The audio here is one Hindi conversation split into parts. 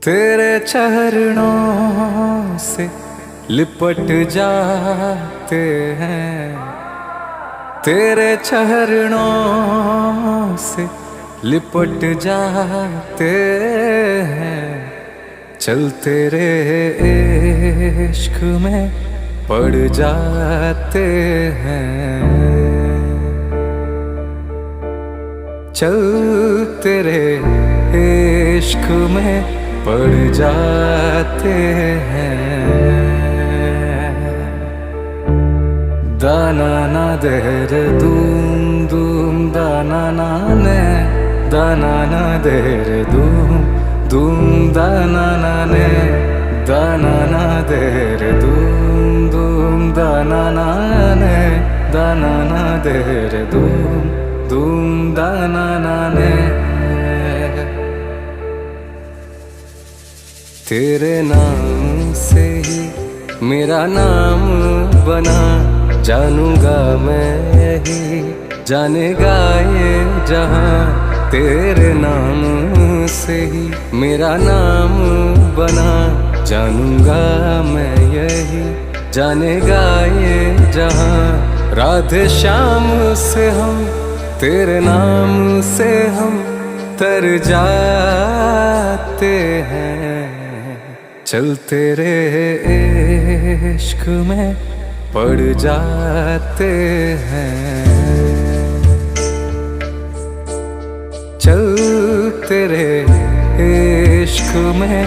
तेरे चरणों से लिपट जाते हैं, तेरे चरणों से लिपट जाते हैं। चल तेरे इश्क में पड़ जाते हैं, चल तेरे इश्क में पड़ जाते हैं। दाना ना देर दूम दूम दाना ना ने, दाना ना देर दूम दूम दाना ना ने, दाना ना देर दूम दूम दाना ना ने, दाना ना देर दूम दूम दाना ना ने। तेरे नाम से ही मेरा नाम बना, जानूंगा मैं ही जानेगा ये जहां। तेरे नाम से ही मेरा नाम बना, जानूंगा मैं यही जानेगा ये जहां। राधे श्याम से हम, तेरे नाम से हम तर जाते हैं। चल तेरे इश्क में पड़ जाते हैं, चल तेरे इश्क में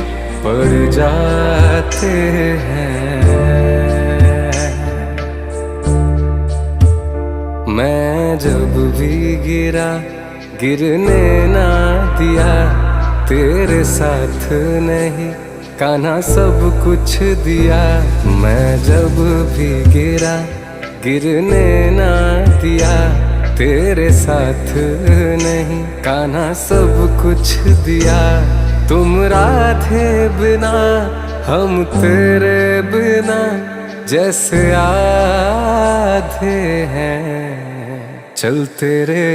पड़ जाते हैं। मैं जब भी गिरा गिरने ना दिया, तेरे साथ नहीं कान्हा सब कुछ दिया। मैं जब भी गिरा गिरने ना दिया, तेरे साथ नहीं कान्हा सब कुछ दिया। तुम राधे बिना हम तेरे बिना जैसे आधे हैं। चल तेरे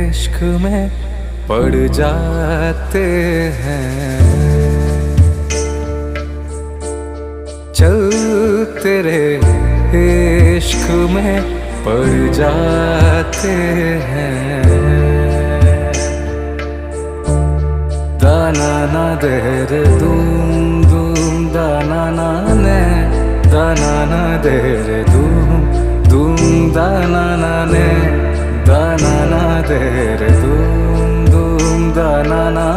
इश्क में पड़ जाते हैं, चल तेरे इश्क में पड़ जाते हैं। दाना ना देर दूम दूम दाना ना ने, दाना ना देर दूम दूम दाना ना ने, दाना ना देर दूम दूम दाना ना